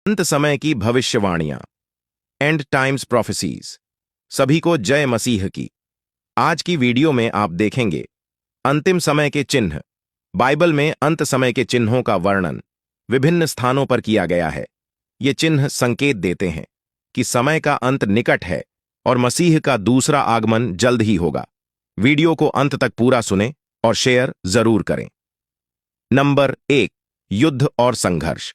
अंत समय की भविष्यवाणियां, एंड टाइम्स प्रोफेसीज। सभी को जय मसीह की। आज की वीडियो में आप देखेंगे अंतिम समय के चिन्ह। बाइबल में अंत समय के चिन्हों का वर्णन विभिन्न स्थानों पर किया गया है। ये चिन्ह संकेत देते हैं कि समय का अंत निकट है और मसीह का दूसरा आगमन जल्द ही होगा। वीडियो को अंत तक पूरा सुनें और शेयर जरूर करें। नंबर 1, युद्ध और संघर्ष।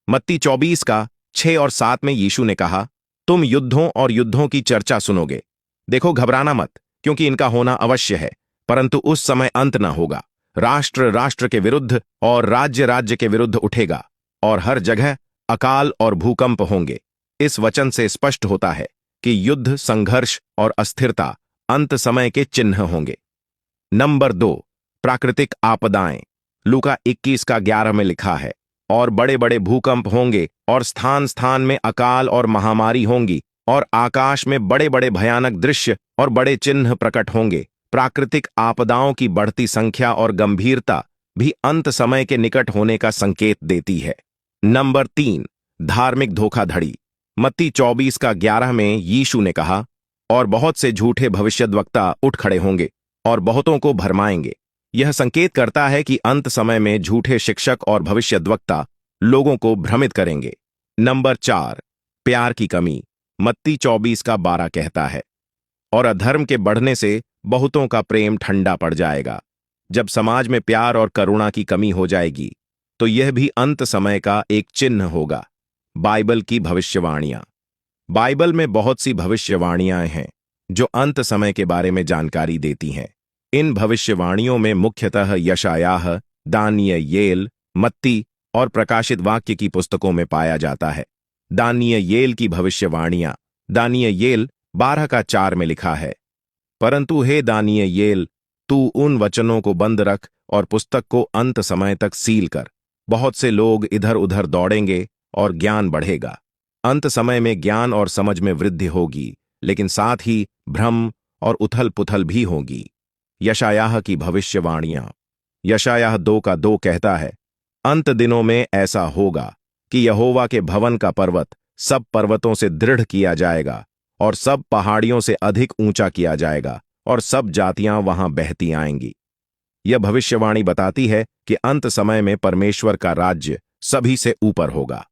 मत्ती 24 का 6 और 7 में यीशु ने कहा, तुम युद्धों और युद्धों की चर्चा सुनोगे। देखो, घबराना मत, क्योंकि इनका होना अवश्य है, परंतु उस समय अंत न होगा। राष्ट्र राष्ट्र के विरुद्ध और राज्य राज्य के विरुद्ध उठेगा और हर जगह अकाल और भूकंप होंगे। इस वचन से स्पष्ट होता है कि युद्ध, संघर्ष और अस्थिरता अंत समय के चिन्ह होंगे। नंबर 2, प्राकृतिक आपदाएं। लूका 21 का 11 में लिखा है, और बड़े बड़े भूकंप होंगे और स्थान स्थान में अकाल और महामारी होंगी और आकाश में बड़े बड़े भयानक दृश्य और बड़े चिन्ह प्रकट होंगे। प्राकृतिक आपदाओं की बढ़ती संख्या और गंभीरता भी अंत समय के निकट होने का संकेत देती है। नंबर 3, धार्मिक धोखाधड़ी। मत्ती 24 का 11 में यीशु ने कहा, और बहुत से झूठे भविष्यद्वक्ता उठ खड़े होंगे और बहुतों को भरमाएंगे। यह संकेत करता है कि अंत समय में झूठे शिक्षक और भविष्यद्वक्ता लोगों को भ्रमित करेंगे। नंबर 4, प्यार की कमी। मत्ती 24 का 12 कहता है, और अधर्म के बढ़ने से बहुतों का प्रेम ठंडा पड़ जाएगा। जब समाज में प्यार और करुणा की कमी हो जाएगी तो यह भी अंत समय का एक चिन्ह होगा। बाइबल की भविष्यवाणियां। बाइबल में बहुत सी भविष्यवाणियां हैं जो अंत समय के बारे में जानकारी देती हैं। इन भविष्यवाणियों में मुख्यतः यशायाह, दानिय्येल, मत्ती और प्रकाशित वाक्य की पुस्तकों में पाया जाता है। दानिय्येल की भविष्यवाणियां। दानिय्येल 12 का 4 में लिखा है, परंतु हे दानिय्येल, तू उन वचनों को बंद रख और पुस्तक को अंत समय तक सील कर। बहुत से लोग इधर उधर दौड़ेंगे और ज्ञान बढ़ेगा। अंत समय में ज्ञान और समझ में वृद्धि होगी, लेकिन साथ ही भ्रम और उथल पुथल भी होगी। यशायाह की भविष्यवाणियां। यशायाह 2 का 2 कहता है, अंत दिनों में ऐसा होगा कि यहोवा के भवन का पर्वत सब पर्वतों से दृढ़ किया जाएगा और सब पहाड़ियों से अधिक ऊंचा किया जाएगा और सब जातियां वहां बहती आएंगी। यह भविष्यवाणी बताती है कि अंत समय में परमेश्वर का राज्य सभी से ऊपर होगा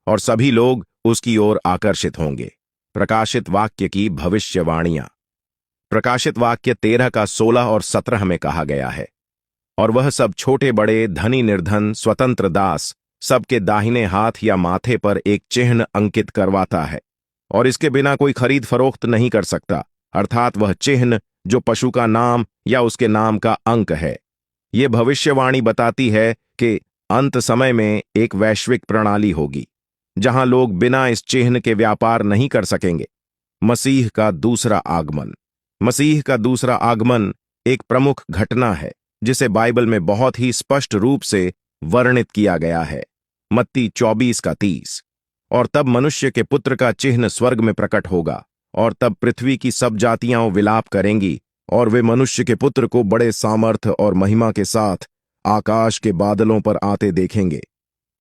और सभी लोग उसकी ओर आकर्षित होंगे। प्रकाशित वाक्य की भविष्यवाणियां। प्रकाशित वाक्य 13 का 16 और 17 में कहा गया है, और वह सब छोटे बड़े, धनी निर्धन, स्वतंत्र दास, सबके दाहिने हाथ या माथे पर एक चिन्ह अंकित करवाता है, और इसके बिना कोई खरीद फरोख्त नहीं कर सकता, अर्थात वह चिन्ह जो पशु का नाम या उसके नाम का अंक है। ये भविष्यवाणी बताती है कि अंत समय में एक वैश्विक प्रणाली होगी जहां लोग बिना इस चिन्ह के व्यापार नहीं कर सकेंगे। मसीह का दूसरा आगमन। मसीह का दूसरा आगमन एक प्रमुख घटना है जिसे बाइबल में बहुत ही स्पष्ट रूप से वर्णित किया गया है। मत्ती 24 का 30, और तब मनुष्य के पुत्र का चिन्ह स्वर्ग में प्रकट होगा, और तब पृथ्वी की सब जातियां विलाप करेंगी, और वे मनुष्य के पुत्र को बड़े सामर्थ और महिमा के साथ आकाश के बादलों पर आते देखेंगे।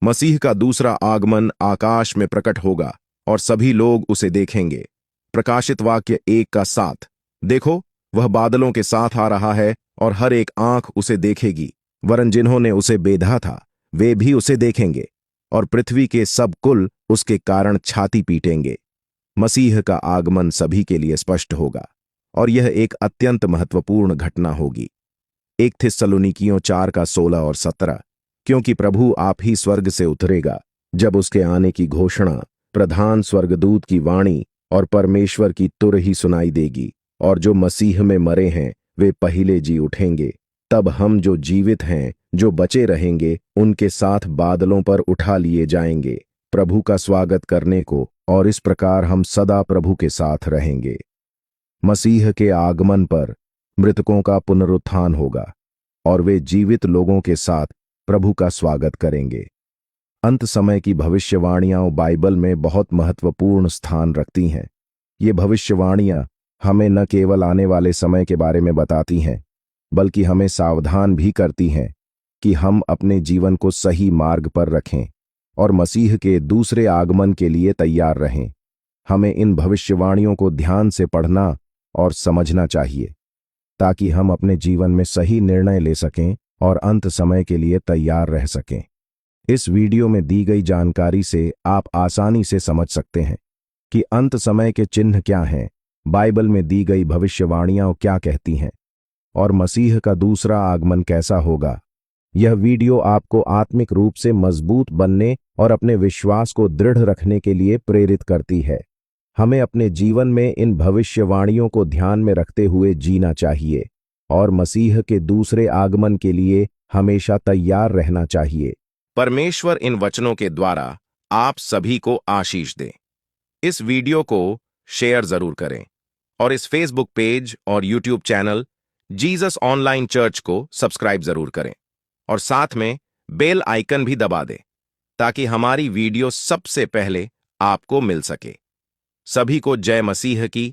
मसीह का दूसरा आगमन आकाश में प्रकट होगा और सभी लोग उसे देखेंगे। प्रकाशित वाक्य 1 का 7, देखो, वह बादलों के साथ आ रहा है और हर एक आंख उसे देखेगी, वरन जिन्होंने उसे बेधा था वे भी उसे देखेंगे, और पृथ्वी के सब कुल उसके कारण छाती पीटेंगे। मसीह का आगमन सभी के लिए स्पष्ट होगा और यह एक अत्यंत महत्वपूर्ण घटना होगी। 1 थिस्सलुनीकियों 4 का 16 और 17, क्योंकि प्रभु आप ही स्वर्ग से उतरेगा जब उसके आने की घोषणा प्रधान स्वर्गदूत की वाणी और परमेश्वर की तुर ही सुनाई देगी, और जो मसीह में मरे हैं वे पहले जी उठेंगे। तब हम जो जीवित हैं, जो बचे रहेंगे, उनके साथ बादलों पर उठा लिए जाएंगे प्रभु का स्वागत करने को, और इस प्रकार हम सदा प्रभु के साथ रहेंगे। मसीह के आगमन पर मृतकों का पुनरुत्थान होगा और वे जीवित लोगों के साथ प्रभु का स्वागत करेंगे। अंत समय की भविष्यवाणियां बाइबल में बहुत महत्वपूर्ण स्थान रखती हैं। ये भविष्यवाणियां हमें न केवल आने वाले समय के बारे में बताती हैं, बल्कि हमें सावधान भी करती हैं कि हम अपने जीवन को सही मार्ग पर रखें और मसीह के दूसरे आगमन के लिए तैयार रहें। हमें इन भविष्यवाणियों को ध्यान से पढ़ना और समझना चाहिए ताकि हम अपने जीवन में सही निर्णय ले सकें और अंत समय के लिए तैयार रह सकें। इस वीडियो में दी गई जानकारी से आप आसानी से समझ सकते हैं कि अंत समय के चिन्ह क्या हैं, बाइबल में दी गई भविष्यवाणियां क्या कहती हैं और मसीह का दूसरा आगमन कैसा होगा। यह वीडियो आपको आत्मिक रूप से मजबूत बनने और अपने विश्वास को दृढ़ रखने के लिए प्रेरित करती है। हमें अपने जीवन में इन भविष्यवाणियों को ध्यान में रखते हुए जीना चाहिए और मसीह के दूसरे आगमन के लिए हमेशा तैयार रहना चाहिए। परमेश्वर इन वचनों के द्वारा आप सभी को आशीष दे। इस वीडियो को शेयर जरूर करें और इस फेसबुक पेज और YouTube channel Jesus online church को सब्सक्राइब जरूर करें और साथ में बेल आइकन भी दबा दें ताकि हमारी वीडियो सबसे पहले आपको मिल सके। सभी को जय मसीह की।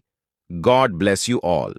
God bless you all.